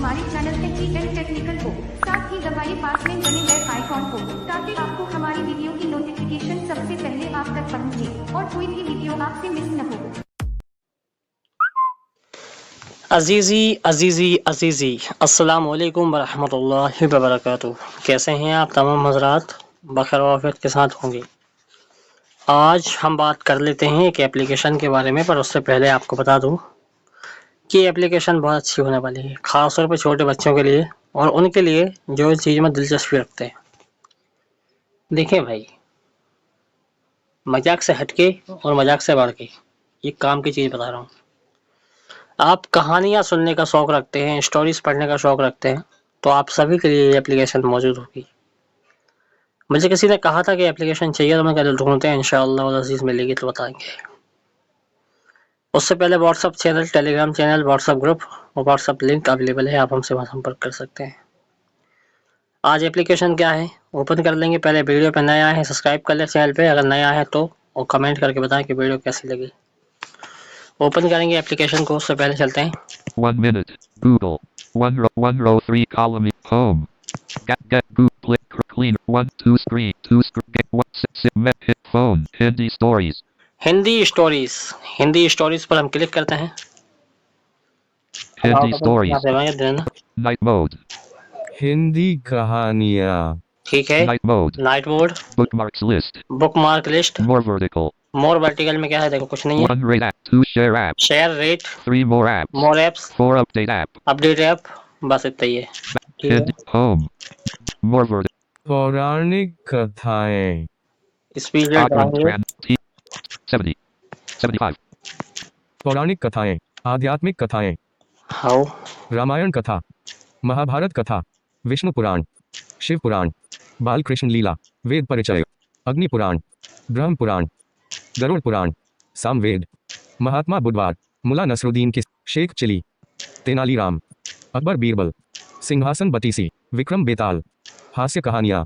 हमारे channel techy and technical को, साथ ही दबाइए पास में बने बेल आइकॉन को, ताकि आपको हमारी वीडियो की नोटिफिकेशन सबसे पहले आप तक पहुंचे और कोई भी वीडियो आपसे मिस न हो। अजीज़ी अजीज़ी अजीज़ी अस्सलाम वालेकुम वरहमतुल्लाहि वबरकातुहू। कैसे हैं आप तमाम हज़रात? बखैर वाफ़ियत के साथ होंगे। आज हम बात कर लेते हैं एक एप्लीकेशन के बारे में, पर उससे पहले आपको बता दूं कि एप्लीकेशन बहुत अच्छी होने वाली है, ख़ास तौर पर छोटे बच्चों के लिए और उनके लिए जो इस चीज़ में दिलचस्पी रखते हैं। देखें भाई, मजाक से हटके और मजाक से बढ़ के ये काम की चीज़ बता रहा हूँ। आप कहानियाँ सुनने का शौक़ रखते हैं, स्टोरीज़ पढ़ने का शौक़ रखते हैं, तो आप सभी के लिए ये एप्लीकेशन मौजूद होगी। मुझे किसी ने कहा था कि एप्लीकेशन चाहिए, तो मैं कल ढूँढते हैं, इंशाअल्लाह वल अज़ीज़ मिलेगी तो बताएंगे। उससे पहले WhatsApp channel, Telegram channel, WhatsApp group और व्हाट्सअप लिंक अवेलेबल है, आप हमसे संपर्क कर सकते हैं। आज एप्लीकेशन क्या है ओपन कर लेंगे। पहले वीडियो पे नया है सब्सक्राइब कर ले चैनल पे, अगर नया है तो, और कमेंट करके बताएं कि वीडियो कैसी लगी। ओपन करेंगे एप्लीकेशन को, उससे पहले चलते हैं 1 minute. Google. One row 3 column. Home. Get boot click clean. 1 2 screen 2 screen get 1 6 hit phone. Hindi stories. Hindi stories पर हम क्लिक करते हैं। Hindi stories. देना Night mode. हिंदी कहानियाँ। ठीक है। Night mode. Night mode, Bookmarks list. Bookmark list, More vertical. मोर vertical में क्या है देखो, कुछ नहीं है। 1 rate app. 2 share app. Share rate, 3 more apps. More apps, 4 update app. Update app, बस इतना ही है। ठीक है। Hindi home. More vertical. पौराणिक कथाएं। स्पीड रेट बढ़ाएंगे। 70. 75. पौराणिक कथाएं, आध्यात्मिक कथाएं, हाउ, रामायण कथा, महाभारत कथा, विष्णु पुराण, शिव पुराण, बालकृष्ण लीला, वेद परिचय, अग्नि पुराण, ब्रह्म पुराण, गरुड़ पुराण, सामवेद, महात्मा बुधवार, मुला नसरुद्दीन की, शेख चिली, तेनालीराम, अकबर बीरबल, सिंहासन बतीसी, विक्रम बेताल, हास्य कहानियाँ,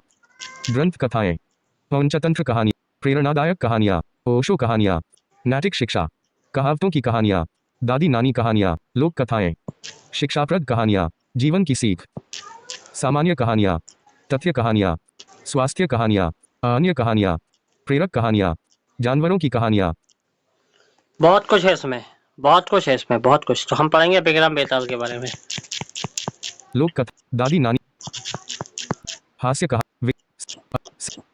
ग्रंथ कथाएं, पंचतंत्र कहानी, प्रेरणादायक कहानियाँ, ओशो कहानियाँ, नैतिक शिक्षा, कहावतों की कहानियाँ, दादी नानी कहानियाँ, लोक कथाएं, शिक्षाप्रद कहानियाँ, जीवन की सीख, सामान्य कहानियाँ, तथ्य कहानियाँ, स्वास्थ्य कहानियाँ, अन्य कहानियाँ, प्रेरक कहानियाँ, जानवरों की कहानियाँ। बहुत कुछ है इसमें, बहुत कुछ है इसमें, बहुत कुछ। तो हम पढ़ेंगे विक्रम बेताल के बारे में। लोक कथा, दादी नानी, हास्य कहा,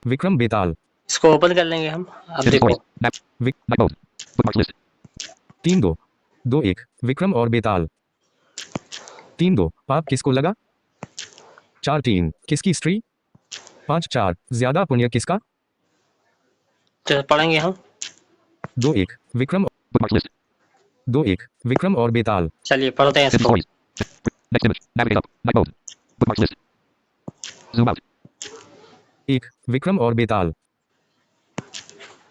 विक्रम बेताल। इसको ओपन कर लेंगे हम। अब Hindi देखो, stories. Night mode. Bookmarks list. 3-2-2-1 Vikram और बेताल। 3-2 पाप किसको लगा? 4-3 किसकी स्त्री? 5-4 ज्यादा पुण्य किसका? तो पढ़ेंगे हम। 2-1 विक्रम, Bookmarks list. 2-1 विक्रम और बेताल। चलिए पढ़ते हैं Hindi इसको। stories. Next image. Navigate up. Night mode. Bookmarks list. Zoom out. 1 Vikram और बेताल।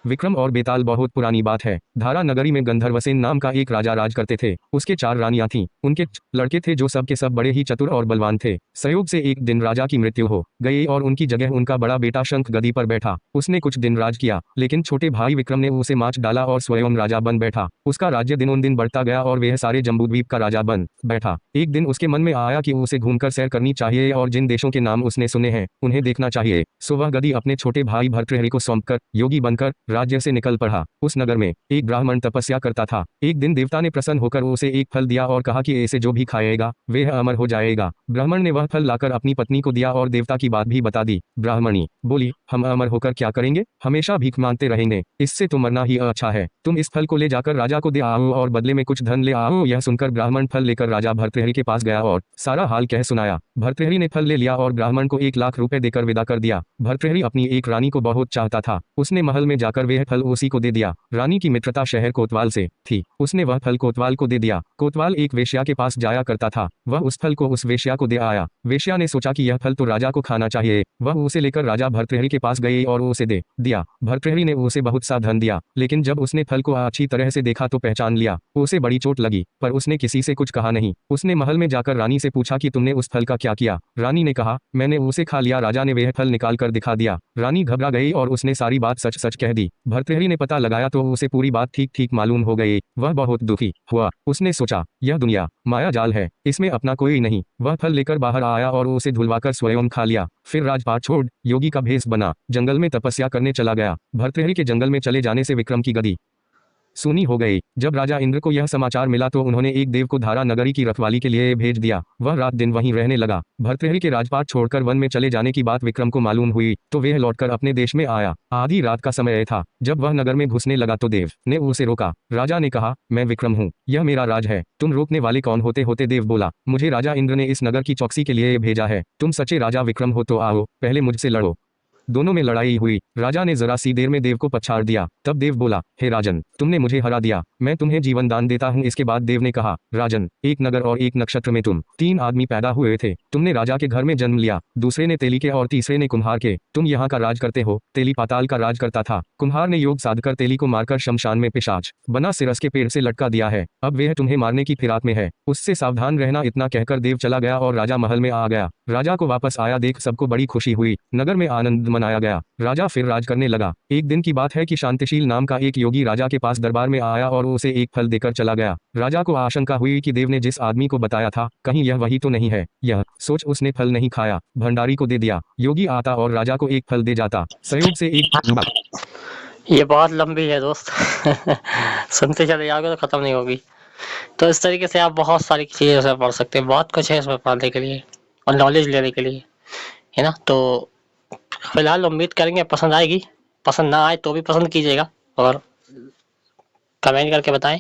विक्रम और बेताल बहुत पुरानी बात है। धारा नगरी में गंधर्वसेन नाम का एक राजा राज करते थे। उसके 4 रानियां थीं। उनके लड़के थे जो सब के सब बड़े ही चतुर और बलवान थे। संयोग से एक दिन राजा की मृत्यु हो गई और उनकी जगह उनका बड़ा बेटा शंख गद्दी पर बैठा। उसने कुछ दिन राज किया, लेकिन छोटे भाई विक्रम ने उसे माच डाला और स्वयं राजा बन बैठा। उसका राज्य दिनों-दिन बढ़ता गया और वह सारे जम्बूद्वीप का राजा बन बैठा। एक दिन उसके मन में आया कि उसे घूमकर सैर करनी चाहिए और जिन देशों के नाम उसने सुने हैं उन्हें देखना चाहिए। सो वह गद्दी अपने छोटे भाई भर्तृहरि को सौंपकर योगी बनकर राज्य से निकल पड़ा। उस नगर में एक ब्राह्मण तपस्या करता था। एक दिन देवता ने प्रसन्न होकर उसे एक फल दिया और कहा कि इसे जो भी खाएगा वह अमर हो जाएगा। ब्राह्मण ने वह फल लाकर अपनी पत्नी को दिया और देवता की बात भी बता दी। ब्राह्मणी बोली, हम अमर होकर क्या करेंगे? हमेशा भीख मांगते रहेंगे, इससे तो मरना ही अच्छा है। तुम इस फल को ले जाकर राजा को दे आओ और बदले में कुछ धन ले आओ। यह सुनकर ब्राह्मण फल लेकर राजा भर्तृहरि के पास गया और सारा हाल कह सुनाया। भर्तृहरि ने फल ले लिया और ब्राह्मण को 1 लाख रुपए देकर विदा कर दिया। भर्तृहरि अपनी एक रानी को बहुत चाहता था। उसने महल में जाकर वह फल उसी को दे दिया। रानी की मित्रता शहर कोतवाल से थी। उसने वह फल कोतवाल को दे दिया। कोतवाल एक वेश्या के पास जाया करता था। वह उस फल को उस वेश्या को दे आया। वेश्या ने सोचा कि यह फल तो राजा को खाना चाहिए। वह उसे लेकर राजा भर्तृहरि के पास गई और उसे दे दिया। भर्तृहरि ने उसे बहुत सा धन दिया, लेकिन जब उसने फल को अच्छी तरह से देखा तो पहचान लिया। उसे बड़ी चोट लगी, पर उसने किसी से कुछ कहा नहीं। उसने महल में जाकर रानी से पूछा कि तुमने उस फल का क्या किया? रानी ने कहा, मैंने उसे खा लिया। राजा ने वह फल निकाल कर दिखा दिया। रानी घबरा गई और उसने सारी बात सच सच कह दी। भर्तृहरि ने पता लगाया तो उसे पूरी बात ठीक ठीक मालूम हो गई। वह बहुत दुखी हुआ। उसने सोचा, यह दुनिया माया जाल है, इसमें अपना कोई नहीं। वह फल लेकर बाहर आया और उसे धुलवाकर स्वयं खा लिया। फिर राजपाट छोड़ योगी का भेष बना जंगल में तपस्या करने चला गया। भर्तृहरि के जंगल में चले जाने से विक्रम की गति सूनी हो गई। जब राजा इंद्र को यह समाचार मिला तो उन्होंने एक देव को धारा नगरी की रखवाली के लिए भेज दिया। वह रात दिन वहीं रहने लगा। भर्तृहरि के राजपाट छोड़कर वन में चले जाने की बात विक्रम को मालूम हुई तो वह लौटकर अपने देश में आया। आधी रात का समय था। जब वह नगर में घुसने लगा तो देव ने उसे रोका। राजा ने कहा, मैं विक्रम हूँ, यह मेरा राज है, तुम रोकने वाले कौन होते होते देव बोला, मुझे राजा इंद्र ने इस नगर की चौकसी के लिए भेजा है। तुम सच्चे राजा विक्रम हो तो आओ, पहले मुझसे लड़ो। दोनों में लड़ाई हुई। राजा ने जरा सी देर में देव को पछाड़ दिया। तब देव बोला, हे राजन, तुमने मुझे हरा दिया, मैं तुम्हें जीवन दान देता हूँ। इसके बाद देव ने कहा, राजन, एक नगर और एक नक्षत्र में तुम 3 आदमी पैदा हुए थे। तुमने राजा के घर में जन्म लिया, दूसरे ने तेली के और तीसरे ने कुम्हार के। तुम यहाँ का राज करते हो। तेली पाताल का राज करता था। कुम्हार ने योग साधकर तेली को मारकर शमशान में पिशाच बना सिरस के पेड़ से लटका दिया है। अब वह तुम्हें मारने की फिराक में है, उससे सावधान रहना। इतना कहकर देव चला गया और राजा महल में आ गया। राजा को वापस आया देख सबको बड़ी खुशी हुई। नगर में आनंद मनाया गया। राजा फिर राज करने लगा। एक दिन की बात है कि शांतिशील नाम का एक योगी राजा के पास दरबार में आया और उसे एक फल देकर चला गया। राजा को आशंका हुई कि देव ने जिस आदमी को बताया था कहीं यह वही तो नहीं है। यह सोच उसने फल नहीं खाया, भंडारी को दे दिया। योगी आता और राजा को एक फल दे जाता। संयोग से एक ये बहुत लंबी है दोस्त। सुनते चले जाओगे तो खत्म नहीं होगी। तो इस तरीके से आप बहुत सारी चीजें इसमें पढ़ सकते हैं। बहुत कुछ है इसमें पढ़ने के लिए और नॉलेज लेने के लिए, है ना। तो फिलहाल उम्मीद करेंगे पसंद आएगी। पसंद ना आए तो भी पसंद कीजिएगा और कमेंट करके बताएं।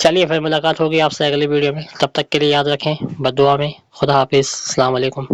चलिए फिर मुलाकात होगी आपसे अगली वीडियो में। तब तक के लिए याद रखें, बद्दुआ में। खुदा हाफिज। अस्सलाम वालेकुम।